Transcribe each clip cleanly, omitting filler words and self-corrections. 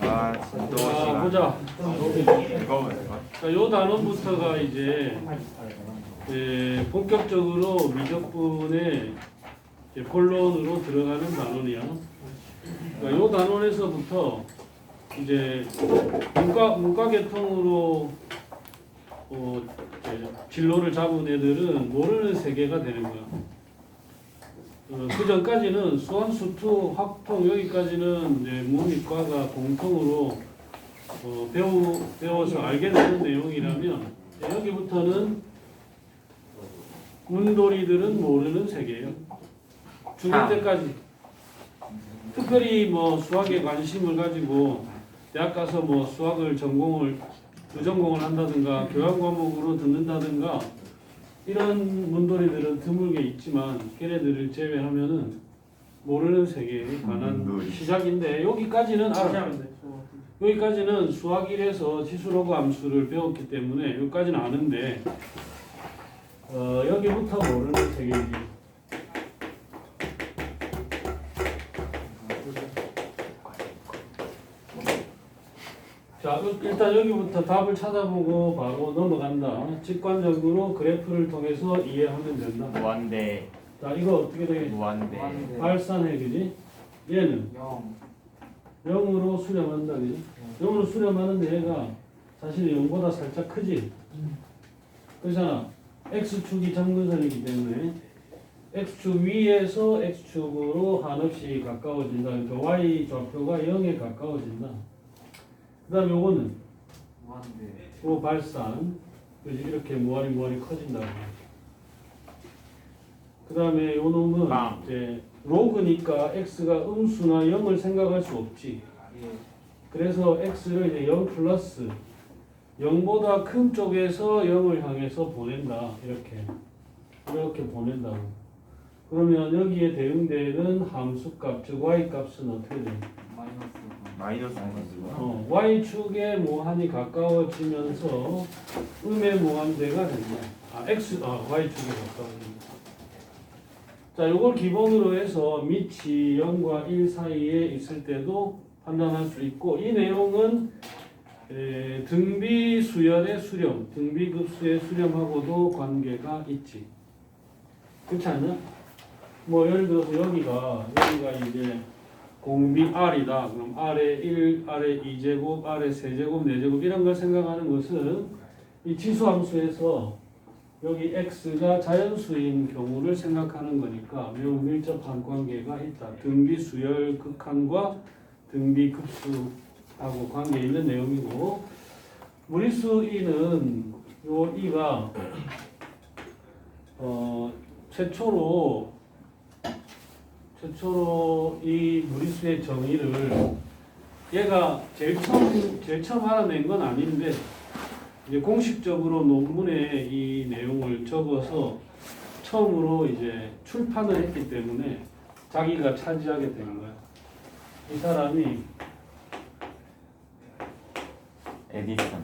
아, 또 시간. 보자. 이거 자, 요 단원부터가 이제 본격적으로 미적분의 이제 본론으로 들어가는 단원이야. 그러니까 요 단원에서부터 이제 문과 계통으로 이제 진로를 잡은 애들은 모르는 세계가 되는 거야. 그 전까지는 수원, 수투, 확통 여기까지는 이제 문이과가 공통으로 배워서 알게 되는 내용이라면 여기부터는 문돌이들은 모르는 세계예요. 중간 때까지 특별히 뭐 수학에 관심을 가지고 대학 가서 뭐 수학을 부전공을 한다든가 교양 과목으로 듣는다든가 이런 문돌이들은 드물게 있지만 걔네들을 제외하면은 모르는 세계에 관한 시작인데 여기까지는 알아야 돼. 여기까지는 수학 1에서 지수로그 함수를 배웠기 때문에 여기까지는 아는데 여기부터 모르는 세계이지. 자, 일단 여기부터 답을 찾아보고 바로 넘어간다. 직관적으로 그래프를 통해서 이해하면 된다. 무한대. 자, 이거 어떻게 되겠지? 무한대. 발산해, 그지? 얘는 0으로 수렴한다, 그지? 0으로 수렴하는데 얘가 사실 0보다 살짝 크지? 그렇잖아. X축이 점근선이기 때문에 X축 위에서 X축으로 한없이 가까워진다. 그러니까 Y 좌표가 0에 가까워진다. 그 다음에 요거는 요 발산 그래서 이렇게 무한히 커진다. 그 다음에 요 놈은 이제 로그니까 x가 음수나 0을 생각할 수 없지. 그래서 x를 이제 0 플러스 0보다 큰 쪽에서 0을 향해서 보낸다. 이렇게 보낸다고. 그러면 여기에 대응되는 함수값 즉 y값은 어떻게 돼? 마이너스 y축에 무한히 가까워지면서 음의 무한대가 된다. y축에 가까워진다. 자, 요걸 기본으로 해서 밑이 0과 1 사이에 있을 때도 판단할 수 있고 이 내용은 등비 수열의 수렴, 등비급수의 수렴하고도 관계가 있지. 그렇지 않냐? 뭐 예를 들어서 여기가 이제 공비 R이다. 그럼 R의 1, R의 2제곱, R의 3제곱, 4제곱 이런 걸 생각하는 것은 이 지수함수에서 여기 X가 자연수인 경우를 생각하는 거니까 매우 밀접한 관계가 있다. 등비수열 극한과 등비급수하고 관계 있는 내용이고 무리수 E는 요 E가 최초로 이 무리수의 정의를 얘가 제일 처음 알아낸 건 아닌데 이제 공식적으로 논문에 이 내용을 적어서 처음으로 이제 출판을 했기 때문에 자기가 차지하게 된 거야. 이 사람이 에디슨.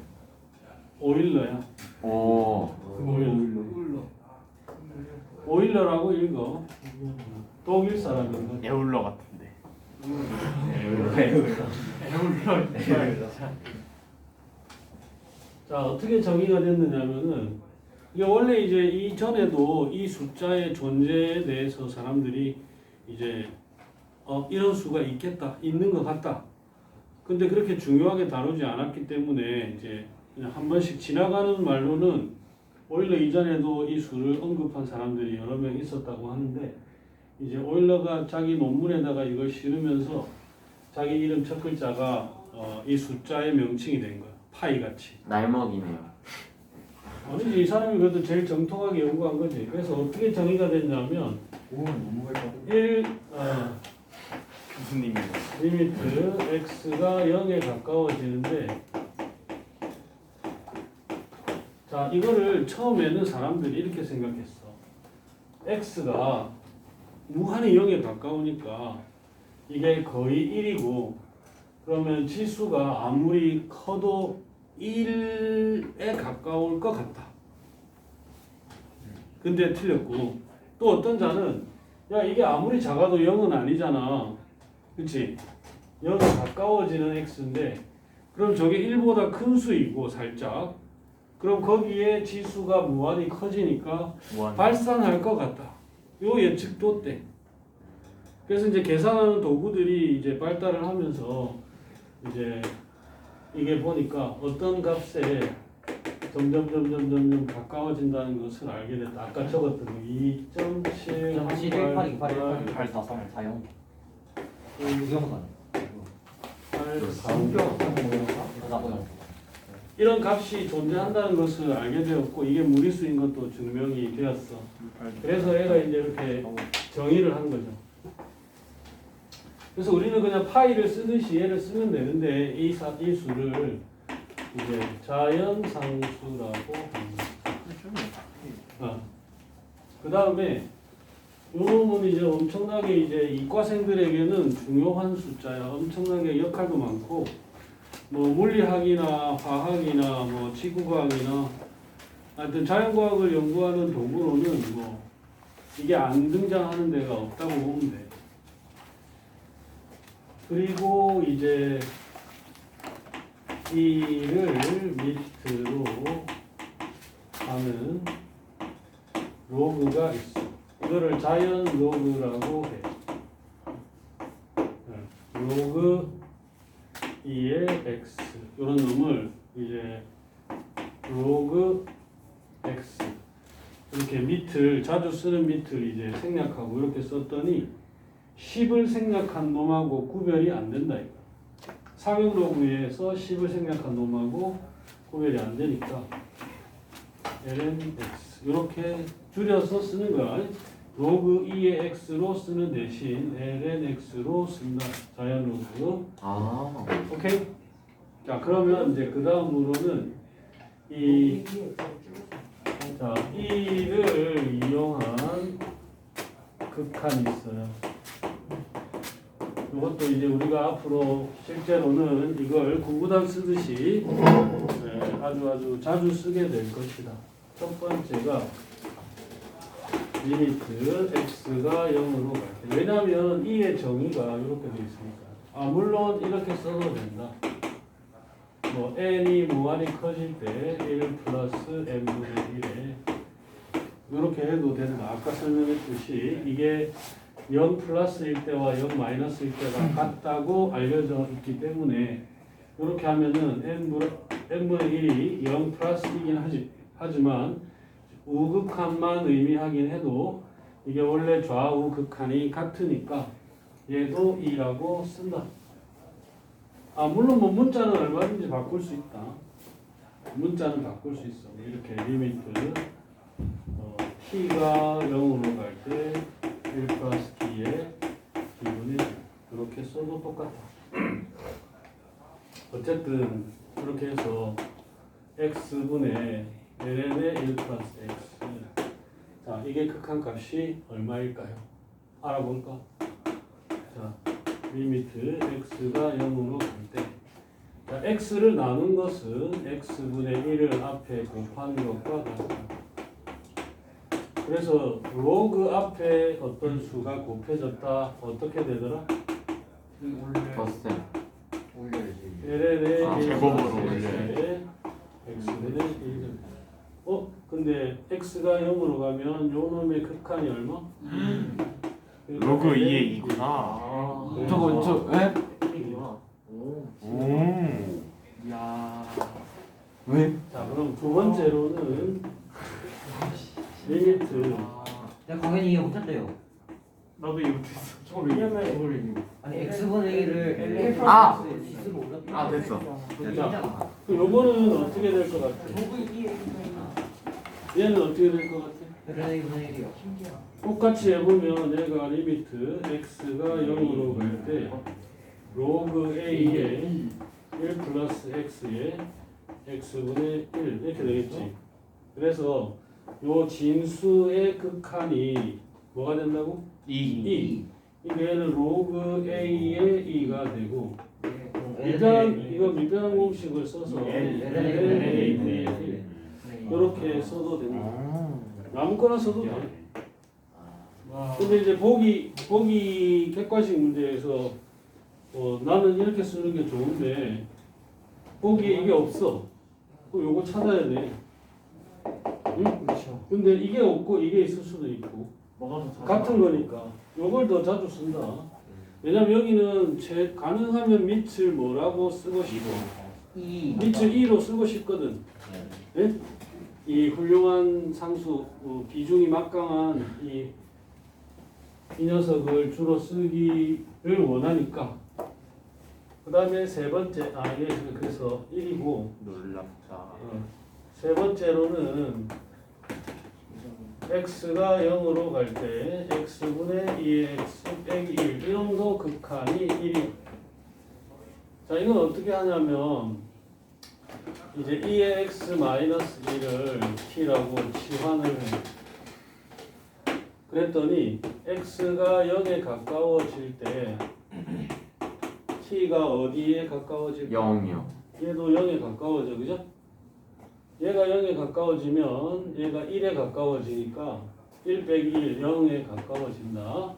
오일러야. 오일러라고 읽어. 독일 사람인가? 에울러 같은데. 자, 어떻게 정의가 됐느냐면은 이게 원래 이제 이전에도 이 숫자의 존재에 대해서 사람들이 이제 이런 수가 있는 것 같다. 근데 그렇게 중요하게 다루지 않았기 때문에 이제 그냥 한 번씩 지나가는 말로는 오일러 이전에도 이 수를 언급한 사람들이 여러 명 있었다고 하는데 이제 오일러가 자기 논문에다가 이걸 실으면서 자기 이름 첫 글자가 이 숫자의 명칭이 된 거야. 파이 같이. 날먹이네요. 아니지, 이 사람이 그래도 제일 정통하게 연구한 거지. 그래서 어떻게 정의가 됐냐면 1 교수님이 리미트 x가 0에 가까워지는데 자, 이거를 처음에는 사람들이 이렇게 생각했어. x가 무한히 0에 가까우니까 이게 거의 1이고 그러면 지수가 아무리 커도 1에 가까울 것 같다. 근데 틀렸고 또 어떤 자는 야 이게 아무리 작아도 0은 아니잖아. 그치? 0에 가까워지는 x인데 그럼 저게 1보다 큰 수이고 살짝 그럼 거기에 지수가 무한히 커지니까 무한. 발산할 것 같다. 요 예측도 때. 그래서 이제 계산하는 도구들이 이제 발달을 하면서 이제 이게 보니까 어떤 값에 점점 가까워진다는 것을 알게 됐다. 아까 적었던 거 2.718 84340 이경선 840 이런 값이 존재한다는 것을 알게 되었고 이게 무리수인 것도 증명이 되었어. 그래서 얘가 이제 이렇게 정의를 한 거죠. 그래서 우리는 그냥 파이를 쓰듯이 얘를 쓰면 되는데 이 수를 이제 자연상수라고 합니다. 그 다음에 이 놈은 이제 엄청나게 이제 이과생들에게는 중요한 숫자야. 엄청나게 역할도 많고 뭐 물리학이나 화학이나 뭐 지구과학이나 하여튼 자연과학을 연구하는 도구로는 뭐 이게 안 등장하는 데가 없다고 보면 돼. 그리고 이제 이를 밑으로 하는 로그가 있어. 이거를 자연 로그라고 해. 로그 2의 x 이런 놈을 이제 로그 x 이렇게 밑을 자주 쓰는 밑을 이제 생략하고 이렇게 썼더니 10을 생략한 놈하고 구별이 안 된다 이거. 상용 로그에서 10을 생략한 놈하고 구별이 안 되니까 lnx 이렇게 줄여서 쓰는 거야. 로그 2의 x로 쓰는 대신 lnx로 쓴다. 자연 로그. 오케이? 자, 그러면 이제 그 다음으로는 자, 이를 이용한 극한이 있어요. 이것도 이제 우리가 앞으로 실제로는 이걸 구구단 쓰듯이 아주 자주 쓰게 될 것이다. 첫 번째가 리미트 x가 0으로 갈 때. 왜냐하면 이의 정의가 이렇게 되어 있으니까. 물론 이렇게 써도 된다. 뭐 n이 무한히 커질 때 1 플러스 n분의 1에 이렇게 해도 된다. 아까 설명했듯이 이게 0 플러스일 때와 0 마이너스일 때가 같다고 알려져 있기 때문에 이렇게 하면은 n분의 1이 0 플러스이긴 하지만 우극한만 의미하긴 해도 이게 원래 좌우 극한이 같으니까 얘도 2라고 쓴다. 물론 뭐 문자는 얼마든지 바꿀 수 있다. 문자는 바꿀 수 있어. 이렇게 리미트 t가 0으로 갈 때 1 플러스 t의 t분의 1 이렇게 써도 똑같아. 어쨌든 그렇게 해서 x분의 ln의 1 플러스 x. 자, 이게 극한값이 얼마일까요? 알아볼까? 자, 리미트 x가 0으로 갈 때, 자, x를 나눈 것은 x분의 1을 앞에 곱한 것과 같다. 그래서 로그 앞에 어떤 수가 곱해졌다. 어떻게 되더라? 덧셈. ln의 제곱으로 올려요. x분의 1. 근데 x가 0으로 가면 요 놈의 극한이 얼마? 로그 2의 2구나. 저거 에? 야. 왜? 자, 그럼 두 번째로는 리미트. 내가 강연이 이해 못했대요. 나도 이거 됐어. 아니 x분의 1을 L 아! C로 올렸다. 됐어. 됐잖아. 요거는 어떻게 될 것 같아? 얘는 어떻게 될 것 같아? L분의 1이요. 똑같이 해보면 얘가 리미트 x가 0으로 갈 때 로그 a의 1 플러스 x의 x분의 1 이렇게 되겠지. 그래서 요 진수의 극한이 뭐가 된다고? 2. 얘는 로그 a의 2가 되고 이거 미변환 공식을 써서 이렇게 써도 된다. 아무거나 써도 돼. 근데 이제 보기 객관식 문제에서 나는 이렇게 쓰는 게 좋은데 거기에 이게 없어. 그럼 요거 찾아야 돼. 응? 그렇죠. 근데 이게 없고 이게 있을 수도 있고 뭐가 더 자주 같은 거니까 요걸 더 자주 쓴다. 왜냐면 여기는 가능하면 밑을 뭐라고 쓰고 싶어. 밑을 2로 쓰고 싶거든. 예? 이 훌륭한 상수 비중이 막강한 이 녀석을 주로 쓰기를 원하니까. 그 다음에 세 번째 이게 그래서 1이고 놀랍다. 세 번째로는 x가 0으로 갈 때 x분의 2x 빼기 1 이놈도 극한이 1이. 자, 이건 어떻게 하냐면 이제 2의 x 마이너스 1을 t라고 치환을 해. 그랬더니 x가 0에 가까워질 때 t가 어디에 가까워질까? 0이요. 얘도 0에 가까워져, 그죠? 얘가 0에 가까워지면 얘가 1에 가까워지니까 1 빼기 1, 0에 가까워진다.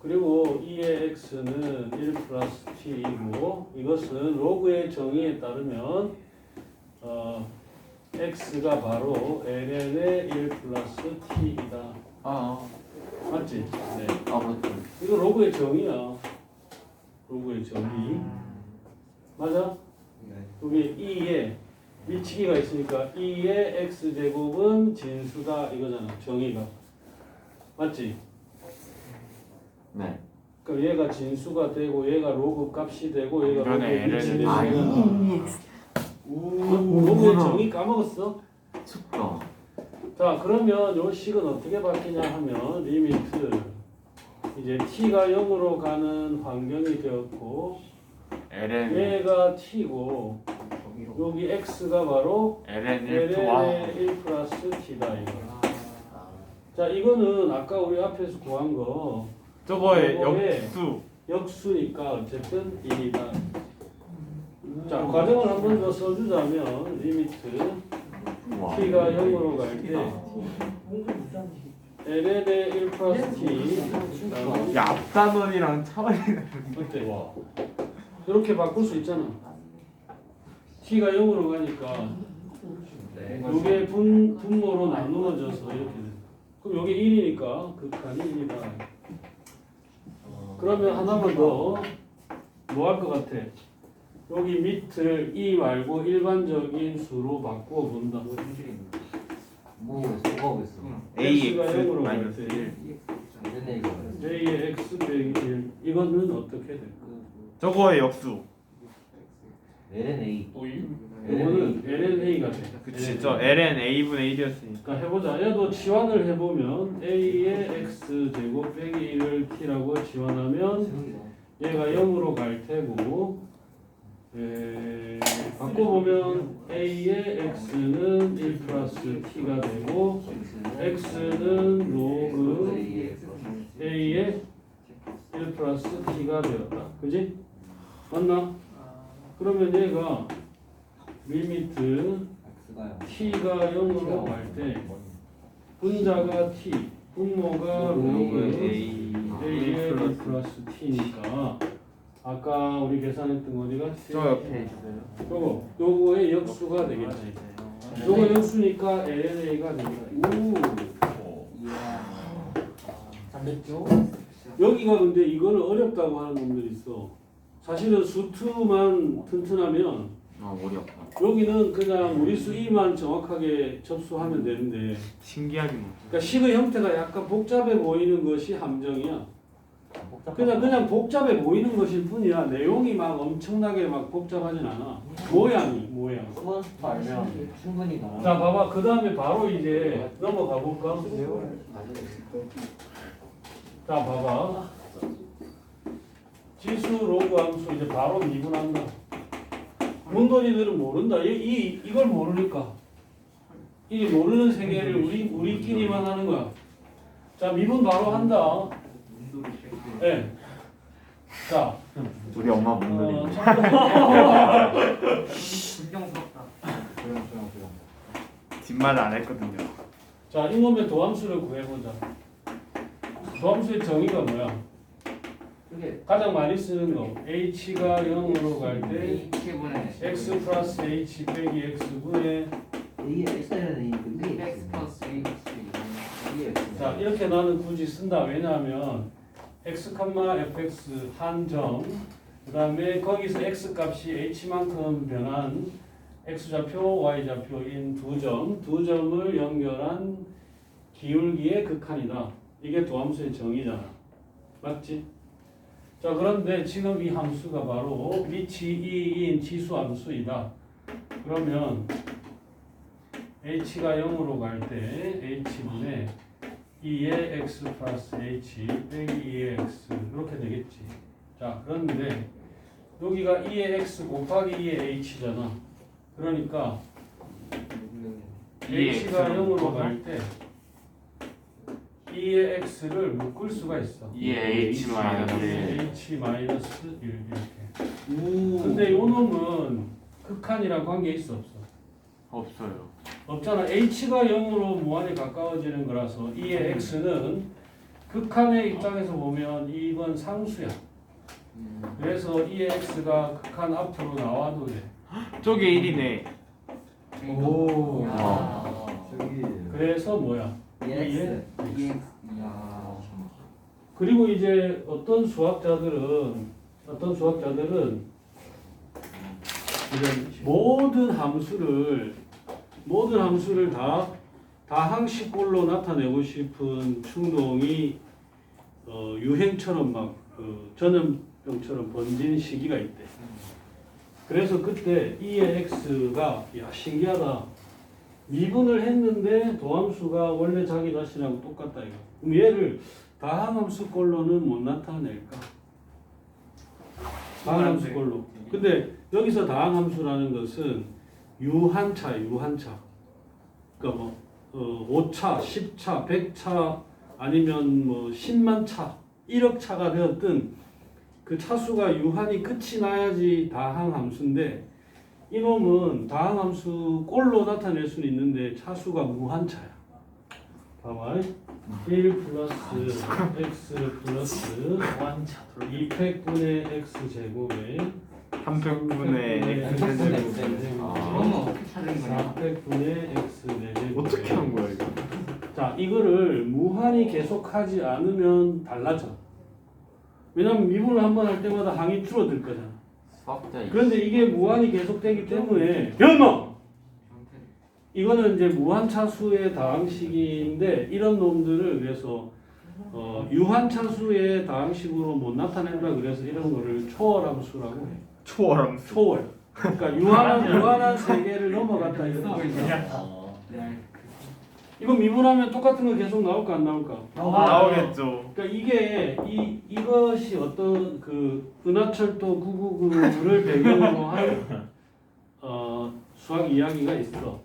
그리고 2의 x는 1 플러스 t이고 이것은 로그의 정의에 따르면 x가 바로 ln의 1 플러스 t이다. 맞지? 네. 맞죠. 이거 로그의 정의야. 로그의 정의. 맞아? 여기 2에 미치기가 있으니까 2의 x제곱은 진수다 이거잖아. 정의가. 맞지? 네. 그럼 얘가 진수가 되고 얘가 로그 값이 되고 얘가 로그 이번에 미치게 L을 되면 로그의 정의 까먹었어? 춥다. 자, 그러면 요 식은 어떻게 바뀌냐 하면 리미트 이제 t가 0으로 가는 환경이 되었고 ln 얘가 t고 여기 x가 바로 ln 1와 ln의 1 플러스 t다 이거. 자, 이거는 아까 우리 앞에서 구한 거 저거의 저거의 역수 역수니까 어쨌든 1이다. 자, 과정을 한 번 더 써주자면 리미트 와. t가 0으로 갈 때 ln의 1 플러스 t 야 앞단원이랑 차원이 어때? 이렇게 바꿀 수 있잖아. t가 0으로 가니까 이게 분모로 나누어져서 이렇게 돼. 그럼 여기 1이니까 극한이 1이다. 그러면 하나만 더 뭐 할 것 같아? 여기 밑을 2 말고 일반적인 수로 바꾸어 본다. 뭐가 있어? x가 0으로 갈 마이너스 때 1 얘네 이거. j의 x 빼기 1 이거는 어떻게 될까? 저거의 역수 LNA. 이거는 lna가 돼. 그치 저 ln a분의 1이었으니까 그러니까 해보자. 얘도 치환을 해보면 a의 x 제곱 빼기 1을 t라고 치환하면 얘가 0으로 갈 테고 바꿔보면 a의 x는 1 플러스 t가 되고 x는 로그 a의 1 플러스 t가 되었다. 그지? 맞나? 그러면 얘가 리미트 t가 0으로 갈 때 분자가 t, 분모가 로그 a의 1 플러스 t니까 아까 우리 계산했던 거 어디 갔지? 저 옆에 있어요. 요거의 역수가 되겠지. 요거 역수니까 LNA가 됩니다. 잘했죠? 여기가 근데 이거는 어렵다고 하는 놈들이 있어. 사실은 수투만 튼튼하면 머리 아파. 여기는 그냥 무리수 2만 정확하게 접수하면 되는데 신기하긴 그러니까 식의 형태가 약간 복잡해 보이는 것이 함정이야. 그냥 복잡해 보이는 것일 뿐이야. 내용이 막 엄청나게 막 복잡하진 않아. 모양. 수원스도 알면 충분히 나. 자, 봐봐. 그 다음에 바로 이제 넘어가 볼까? 자, 봐봐. 지수 로그 함수 이제 바로 미분한다. 문돈이들은 모른다. 이걸 모르니까. 이 모르는 세계를 우리끼리만 하는 거야. 자, 미분 바로 한다. 네. 자, 우리 엄마 문들이. 뒷말 안 했거든요. 자, 이놈의 도함수를 구해보자. 도함수의 정의가 뭐야? 그게 가장 많이 쓰는 거 h가 0으로 갈 때 H분의 x 플러스 h 빼기 x분의 A X는 A 근데 X 플러스 H 자 이렇게 나는 굳이 쓴다. 왜냐하면 x, fx 한 점, 그 다음에 거기서 x 값이 h만큼 변한 x 좌표, y 좌표인 두 점을 연결한 기울기의 극한이다. 이게 도함수의 정의잖아. 맞지? 자 그런데 지금 이 함수가 바로 위치 2인 치수 함수이다. 그러면 h가 0으로 갈 때 h분의 2의 x 플러스 h 빼기 2의 x 이렇게 되겠지. 자 그런데 여기가 2의 x 곱하기 2의 h잖아. 그러니까 h가 0으로 갈 때 2의 x를 묶을 수가 있어. 2의 h 마이너스 h 마이너스 1 이렇게. 근데 요 놈은 극한이랑 관계 있어 없어? 없어요. 없잖아. h가 0으로 무한에 가까워지는 거라서 2의 x는 극한의 입장에서 보면 이건 상수야. 그래서 2의 x가 극한 앞으로 나와도 돼. 저게 1이네. 오. 야 저기 그래서 뭐야? EX EX 그리고 이제 어떤 수학자들은 이런 모든 함수를 다 다항식꼴로 나타내고 싶은 충동이 유행처럼 막 전염병처럼 번진 시기가 있대. 그래서 그때 2의 x가 야 신기하다. 미분을 했는데 도함수가 원래 자기 자신하고 똑같다 이거. 그럼 얘를 다항함수꼴로는 못 나타낼까? 다항함수꼴로. 근데 여기서 다항함수라는 것은 유한차야, 유한차. 그러니까 뭐 5차, 10차, 100차 아니면 뭐 10만 차, 1억 차가 되었든 그 차수가 유한이 끝이 나야지 다항함수인데 이놈은 다항함수 꼴로 나타낼 수는 있는데 차수가 무한차야. 봐봐. 1 플러스 x 플러스 2팩분의 x 제곱에 300분의 x X분의 제곱. X. 그러면 어떻게 찾는 거냐? 4팩분의 x 4제곱. 어떻게 한 거야 이거? 자, 이거를 무한히 계속하지 않으면 달라져. 왜냐면 미분을 한 번 할 때마다 항이 줄어들 거잖아. 수학자 그런데 이게 무한히 계속되기 때문에 연마! 이거는 이제 무한차수의 다항식인데 이런 놈들을 그래서 유한차수의 다항식으로 못 나타낸다 그래서 이런 거를 초월함수라고 해. 초월함수. 초월. 그러니까 유한한 세계를 넘어갔다 이거. 이거 미분하면 똑같은 거 계속 나올까 안 나올까? 나오겠죠. 그러니까 이게 이것이 어떤 그 은하철도 999를 배경으로 한 수학 이야기가 있어.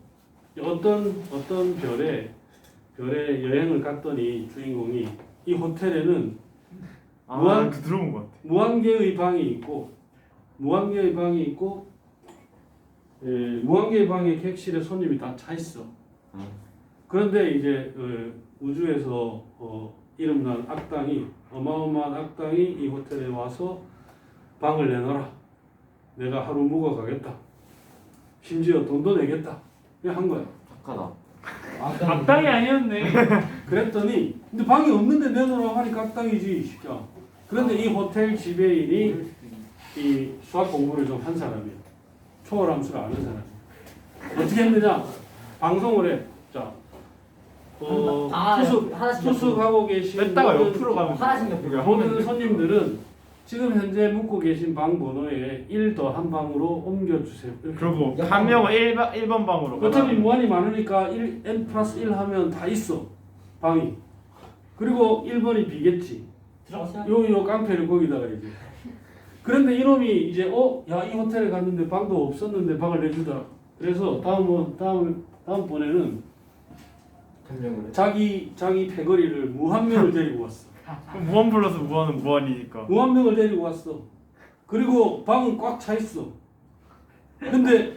어떤 별에 여행을 갔더니 주인공이 이 호텔에는 무한- 그 들어본 것 같아. 무한개의 방이 있고 무한개의 방에 객실에 손님이 다 차 있어. 그런데 이제 우주에서 이름난 악당이 어마어마한 악당이 이 호텔에 와서 방을 내놔라. 내가 하루 묵어 가겠다. 심지어 돈도 내겠다. 그냥 한 거야. 착하다. 악당이 아니었네. 그랬더니 근데 방이 없는데 내놓으라고 하니까 악당이지 이 새끼야. 그런데 이 호텔 지배인이 이 수학 공부를 좀 한 사람이야. 초월함수를 아는 사람이야. 어떻게 했느냐? 방송을 해. 자, 투숙하고 계신 뺐다가 모든- 옆으로 가면 하나씩 옆으로 모든 손님들은 지금 현재 묵고 계신 방 번호에 1 더한 방으로 옮겨주세요. 이렇게. 그리고 한 명은 1번 방으로. 어차피 무한이 많으니까 n 플러스 1 하면 다 있어 방이. 그리고 1번이 비겠지. 들어가세요. 요 깡패를 거기다가 이제. 그런데 이놈이 이제 야 이 호텔에 갔는데 방도 없었는데 방을 내주더라. 그래서 다음번에는 자기 패거리를 무한명을 데리고 왔어. 그럼 무한 플러스 무한은 무한이니까. 무한명을 데리고 왔어. 그리고 방은 꽉 차 있어. 근데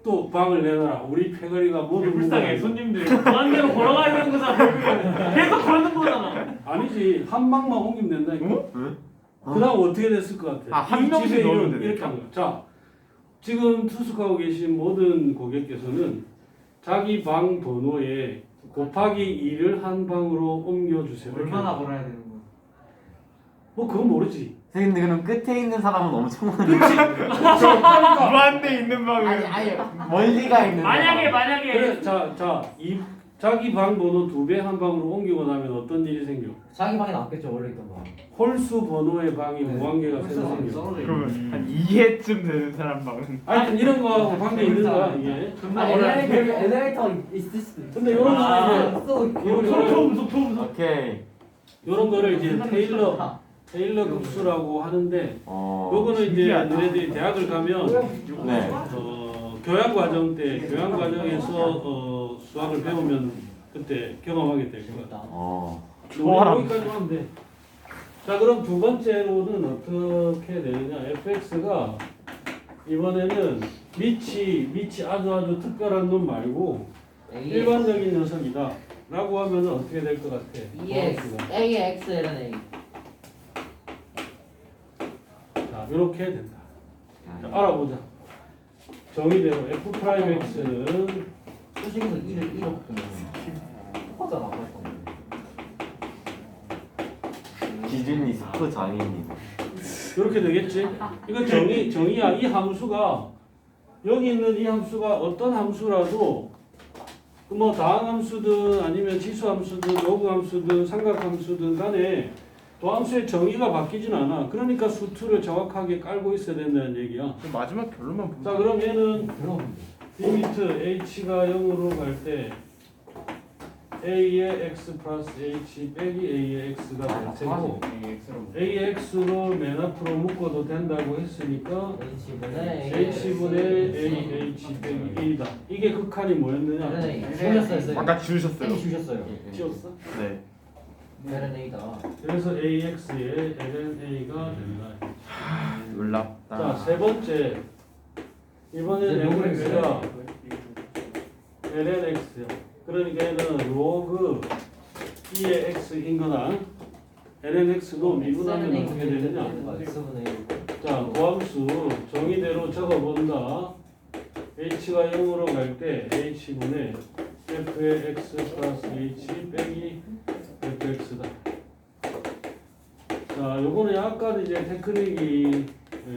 또 방을 내놔라. 우리 패거리가 모두 불쌍해 무거워서. 손님들 무한대로 걸어가야 되는 거잖아. 계속 걸는 거잖아. 아니지 한 방만 옮기면 된다니까. 응? 그다음 어떻게 됐을 것 같아? 아, 한 이 명씩 집의 넣으면 이름 이렇게 되니까. 한 거야. 자, 지금 투숙하고 계신 모든 고객께서는 자기 방 번호에 곱하기 2를 한 방으로 옮겨주세요. 이렇게 얼마나 하는 거야. 걸어야 되는 거야? 뭐 그건 모르지. 근데 그럼 끝에 있는 사람은 엄청 많이 무한대 있는 방은 멀리가 있는 만약에 그래, 이 자기 방 번호 2배 한 방으로 옮기고 나면 어떤 일이 생겨? 자기 방에 남겠죠 원래 있던 거. 홀수 번호의 방이 네. 무한개가 새로 생겨. 썰어져 그러면 있네. 한 2회쯤 되는 사람 방은 하여튼 이런 거하고 관계 있는 거야 이게. 아, 엘리베이터 있을 수도 있어. 근데 이런 아, 거는 이제 이런 거를 오케이. 이런 거를 이제 테일러 급수라고 하는데 요거는 이제 신기하다. 너네들이 대학을 가면 네. 교양 과정 때 교양 과정에서 수학을 배우면 그때 경험하게 될 거야. 좋아라. 여기까지 하면 돼. 자 그럼 두 번째로는 어떻게 되느냐? fx가 이번에는 밑이 아주 특별한 놈 말고 일반적인 녀석이다 라고 하면 어떻게 될 것 같아? EX, AX, LNA. 자 이렇게 된다. 자, 알아보자. 정의대로 f'x는 수식에서 1을 1로 바꾸면 똑같잖아. 기준이 스포 장애인. 이렇게 되겠지? 이거 정의야. 이 함수가 여기 있는 이 함수가 어떤 함수라도 뭐 다항함수든 아니면 지수함수든 로그함수든 삼각함수든 간에 도함수의 정의가 바뀌진 않아. 그러니까 수투를 정확하게 깔고 있어야 된다는 얘기야. 마지막 결론만 보자. 자 그럼 얘는 그럼 리미트 h가 0으로 갈 때 a의 x 플러스 h 빼기 a의 x가 될 테고 a의 x로 맨 앞으로 묶어도 된다고 했으니까 h분의 a h 빼기 1이다. 이게 극한이 뭐였느냐? LNA. 주셨어요. 아까 주셨어요. 쌤이 주셨어요. 지웠어? 네. LNA다. 그래서 AX에 LNA가 된다. 놀랍다. 자, 세 번째. 이번에는 fx가 lnx야. 그러니까 얘는 로그 2의 x인 거나 lnx도 미분하면 어떻게 되느냐? 자, 도함수 정의대로 적어본다. h가 0으로 갈 때 h분의 f의 x 플러스 h 빼기 fx다. 자, 요거는 약간 이제 테크닉이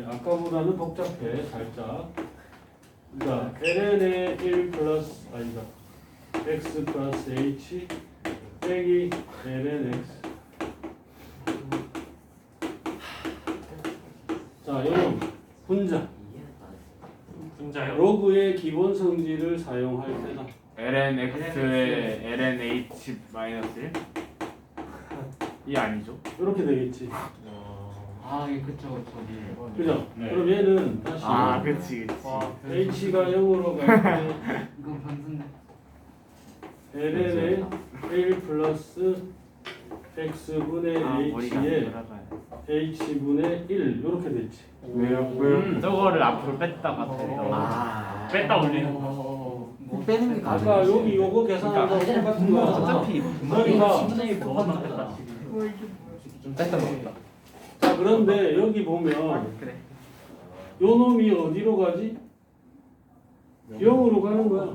아까보다는 복잡해, 살짝. 자, ln의 1 플러스 아니다. x 플러스 h 빼기 lnx. 자, 요런 분자. 분자요. 로그의 기본 성질을 사용할 때다. lnx에 lnh 마이너스 1? 이 아니죠? 이렇게 되겠지. 아, 예, 그쵸. 그죠? 네. 그럼 얘는 다시 아, 그치. h가 0으로 갈 때 이건 변수인데. ln의 1 플러스 x분의 머리가 h에 돌아가요. h분의 1 이렇게 됐지. 왜요? 저거를 앞으로 뺐다가 아. 뺐다 올리는 거. 뭐 빼는 게 아까 가능하지. 여기 요거 계산하고 똑같은 거야. 어차피 그러니까 뭐만 뺐다. 좀 뺐다 먹었다. 자 그런데 여기 보면 그래. 요 놈이 어디로 가지? 0으로 가는 거야.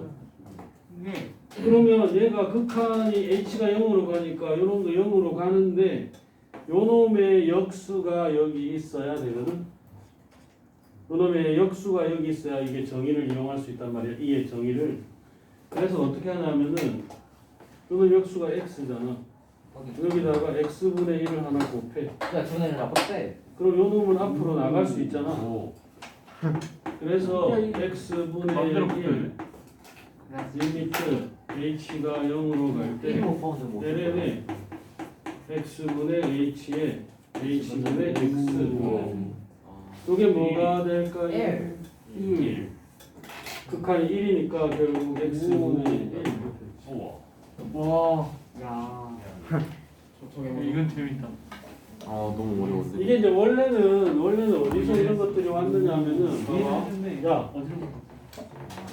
네. 그러면 얘가 극한이 h가 0으로 가니까 요 놈도 0으로 가는데 요 놈의 역수가 여기 있어야 되거든. 요 놈의 역수가 여기 있어야 이게 정의를 이용할 수 있단 말이야. 이의 정의를. 그래서 어떻게 하냐면은 요 놈 역수가 x잖아. 여기다가 x분의 1을 하나 곱해. 야, 전에는 나빴대. 그럼 요 놈은 앞으로 나갈 수 있잖아. 그래서 x분의 마음대로 1 리미트 h가 0으로 갈 때 1로 포함도 못. ln의 x분의 h에 h분의 x 요게 뭐가 될까요? 1 극한이 1이니까 결국 x분의 1 우와. 야. 이건 재밌다. 너무 어려운데. 이게 이제 원래는 어디서 이런 것들이 왔느냐 하면은 봐봐. 야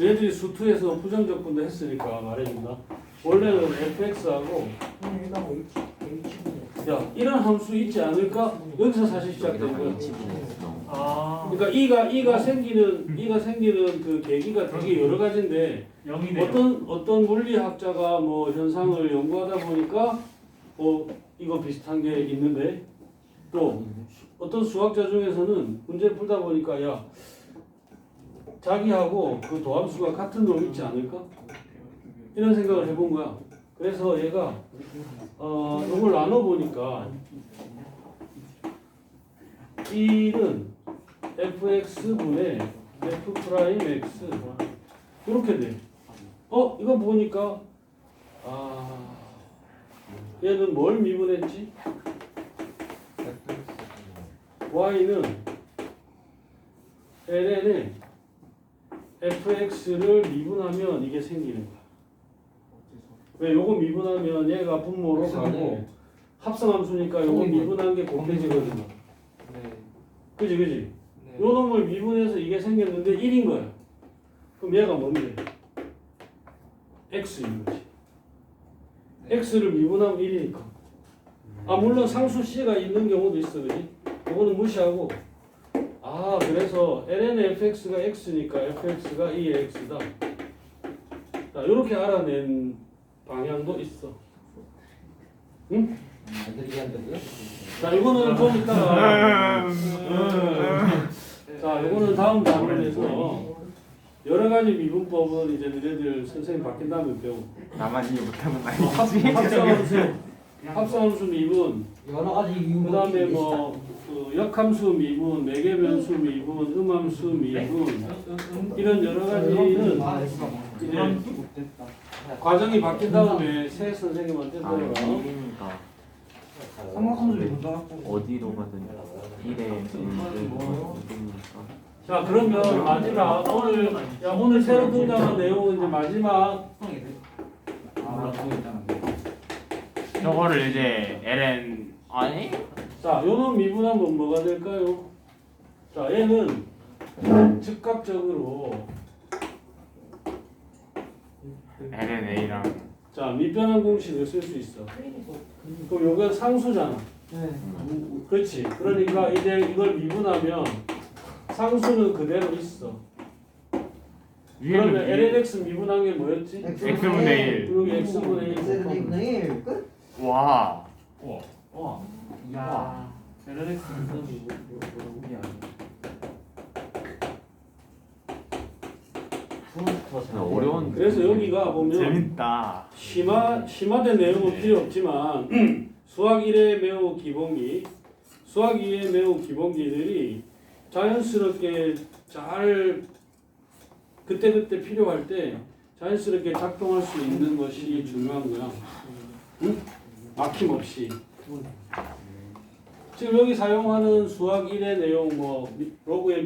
얘들이 수투에서 부정적분도 했으니까 말해준다. 원래는 fx하고 야 이런 함수 있지 않을까? 여기서 사실 시작되는 거야. 아. 그러니까 이가 생기는 그 계기가 되게 여러 가지인데 0이네요. 어떤 물리학자가 뭐 현상을 연구하다 보니까 이거 비슷한 게 있는데 또 어떤 수학자 중에서는 문제를 풀다 보니까 야 자기하고 그 도함수가 같은 놈 있지 않을까? 이런 생각을 해본 거야. 그래서 얘가 이걸 나눠 보니까 1은 fx분의 f 프라임 x 이렇게 돼. 이거 보니까 얘는 뭘 미분했지? y는 ln에 fx를 미분하면 이게 생기는 거야. 왜? 요거 미분하면 얘가 분모로 가고 합성함수니까 요거 미분한 게 곱해지거든요. 그지? 요 놈을 미분해서 이게 생겼는데 1인 거야. 그럼 얘가 뭔데? x인 거지. x를 미분하면 1이니까. 물론 상수 c가 있는 경우도 있어, 그지? 그거는 무시하고. 그래서 ln의 fx가 x니까 fx가 2의 x다. 자, 요렇게 알아낸 방향도 있어. 응? 애들이 한다고요? 자, 이거는 좀 이따가. 자, 이거는 다음 단원에서 여러 가지 미분법은 이제 너희들 선생님 바뀐 다음에 배우고. 나만 이해 못하는 거 아니지? 합성함수 미분, 여러 가지 이유가 그 다음에 그 역함수 미분, 매개변수 미분, 음함수 미분 이런 여러 가지는 이제 과정이 바뀐 다음에 새 선생님한테 들어가. 어디로 가든 1에 자, 그러면 마지막 오늘 새로 등장한 내용은 이제 마지막 저거를 이제 ln 아니? 자, 요놈 미분하면 뭐가 될까요? 자, 얘는 즉각적으로 ln a랑 자, 밑변환 공식을 쓸 수 있어. 그럼 요건 상수잖아. 그렇지. 그러니까 이제 이걸 미분하면 상수는 그대로 있어. 그러면 lnx 미분한 게 뭐였지? x분의 1. 여기 x분의 1 곱하기. X분의 1 끝? 와. 야. LLX 어려운. 그래서 여기가 보면 재밌다. 심화된 내용은 필요 없지만 수학 1의 매우 기본기, 수학 2의 매우 기본기들이 자연스럽게 잘 그때그때 필요할 때 자연스럽게 작동할 수 있는 것이 중요한 거야. 응? 막힘없이. 지금 여기 사용하는 수학 1의 내용 로그의